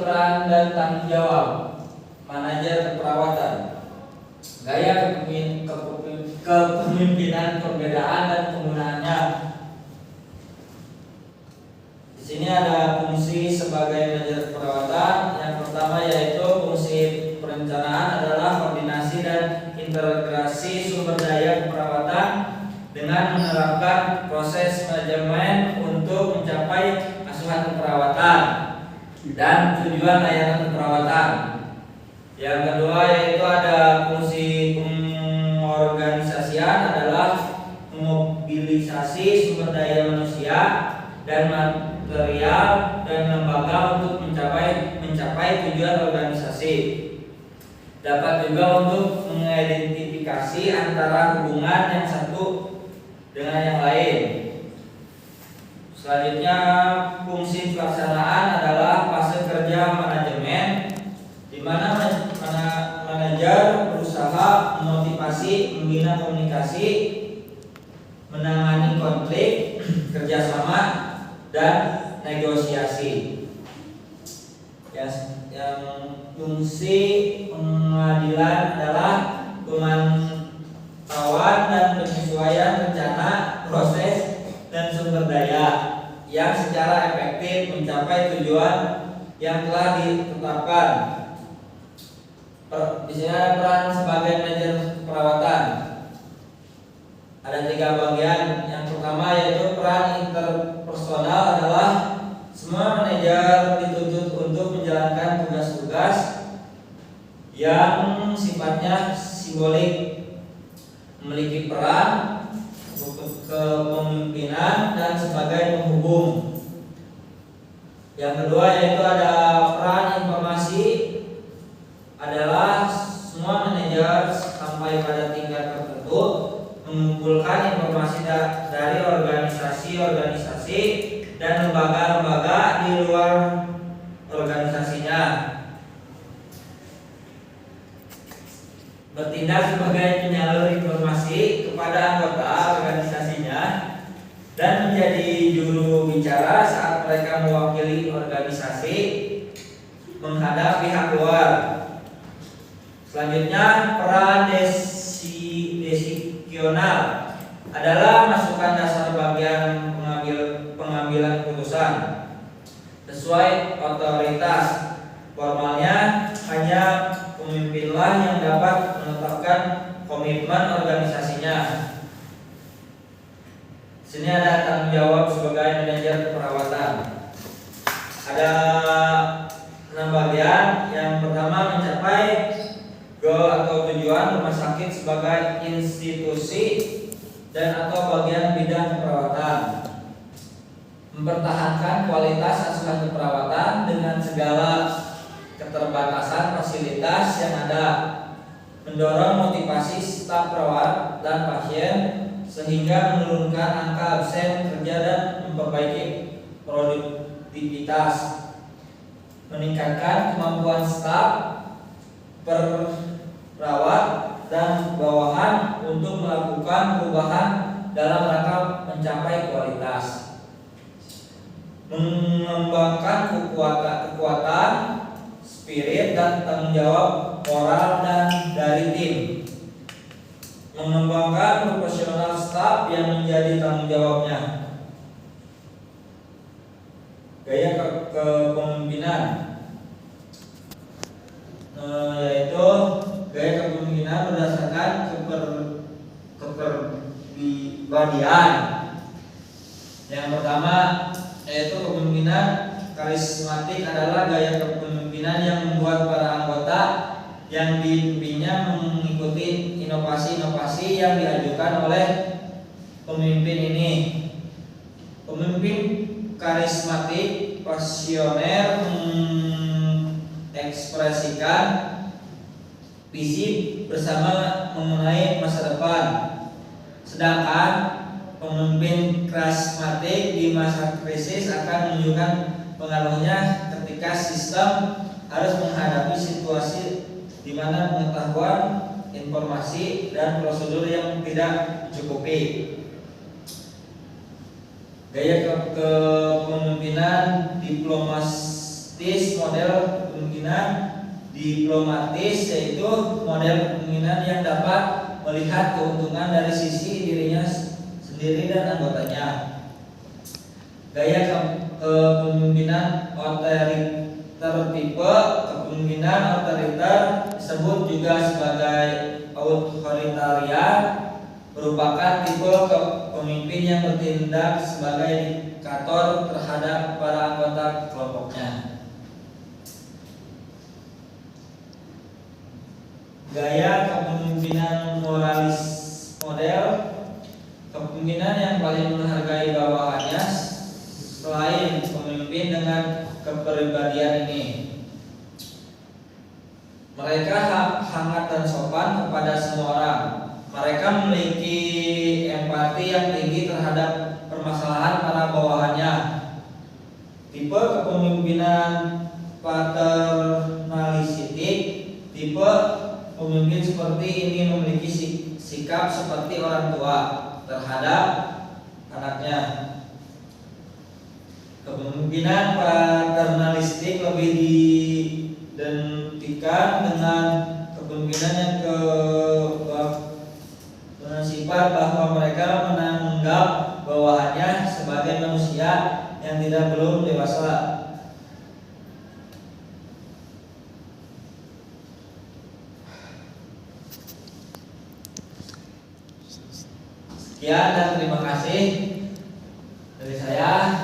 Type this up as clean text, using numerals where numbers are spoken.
peran dan tanggung jawab manajer keperawatan. Gaya kepemimpinan, perbedaan dan penggunaannya. Di sini ada fungsi sebagai manajer keperawatan. Yang pertama yaitu fungsi perencanaan adalah koordinasi dan integrasi sumber daya keperawatan dengan menerapkan proses manajemen untuk mencapai asuhan keperawatan dan tujuan layanan keperawatan. Yang kedua yaitu ada fungsi pengorganisasian adalah memobilisasi sumber daya manusia dan material dan lembaga untuk mencapai tujuan organisasi. Dapat juga untuk mengidentifikasi antara hubungan yang satu dengan yang lain. Selanjutnya fungsi pelaksanaan adalah fase kerja manajemen, di mana manajer berusaha memotivasi, membina komunikasi, menangani konflik, kerjasama dan negosiasi. Yang fungsi pengadilan adalah pemantauan dan penyesuaian rencana, proses dan sumber daya yang secara efektif mencapai tujuan yang telah ditetapkan. Di sini ada peran sebagai manajer keperawatan. Ada 3 bagian. Yang pertama yaitu peran interpersonal adalah semua manajer dituntut untuk menjalankan tugas-tugas yang sifatnya simbolik, memiliki peran kepemimpinan dan sebagai penghubung. Yang kedua yaitu ada peran informasi, adalah semua manajer sampai pada tingkat tertentu mengumpulkan informasi dari organisasi-organisasi dan lembaga-lembaga di luar organisasinya. Bertindak sebagai penyalur informasi kepada anggota organisasinya dan menjadi juru bicara saat mereka mewakili organisasi menghadap pihak luar. Selanjutnya peran desisional adalah masukan dasar bagian pengambilan keputusan sesuai otoritas. Formalnya hanya pemimpinlah yang dapat menetapkan komitmen organisasinya. Sini ada tanggung jawab sebagai manajer keperawatan. Ada 6 bagian. Yang pertama mencapai goal atau tujuan rumah sakit sebagai institusi dan atau bagian bidang keperawatan. Mempertahankan kualitas asuhan keperawatan dengan segala keterbatasan fasilitas yang ada. Mendorong motivasi staf perawat dan pasien sehingga menurunkan angka absen kerja dan memperbaiki produktivitas. Meningkatkan kemampuan staf perawat dan bawahan untuk melakukan perubahan dalam rangka mencapai kualitas. Mengembangkan kekuatan, spirit dan tanggung jawab moral dan dari tim. Mengembangkan profesional staf yang menjadi tanggung jawabnya. Gaya kepemimpinan yaitu gaya kepemimpinan berdasarkan kepribadian. Yang pertama yaitu kepemimpinan karismatik adalah gaya kepemimpinan yang membuat para anggota yang dipimpinnya mengikuti inovasi-inovasi yang diajukan oleh pemimpin ini. Pemimpin karismatik, pasioner, mengekspresikan visi bersama mengenai masa depan. Sedangkan pemimpin karismatik di masa krisis akan menunjukkan pengaruhnya ketika sistem harus menghadapi situasi di mana pengetahuan, informasi, dan prosedur yang tidak mencukupi. Gaya kepemimpinan model kepemimpinan diplomatis, yaitu model kepemimpinan yang dapat melihat keuntungan dari sisi dirinya sendiri dan anggotanya. Gaya kepemimpinan otoriter. Tipe kepemimpinan otoriter disebut juga sebagai authoritarian, merupakan tipe pemimpin yang bertindak sebagai diktator terhadap para anggota kelompoknya. Gaya kepemimpinan moralis. Model kepemimpinan yang paling menghargai bawahannya selain pemimpin dengan kepribadian ini. Mereka hangat dan sopan kepada semua orang. Mereka memiliki empati yang tinggi terhadap permasalahan para bawahannya. Tipe kepemimpinan paternalistik. Tipe pemimpin seperti ini memiliki sikap seperti orang tua terhadap anaknya. Kepemimpinan paternalistik lebih diidentikan dengan kepemimpinan yang bersifat bahwa mereka menganggap bawahannya sebagai manusia yang belum dewasa. Sekian dan terima kasih dari saya.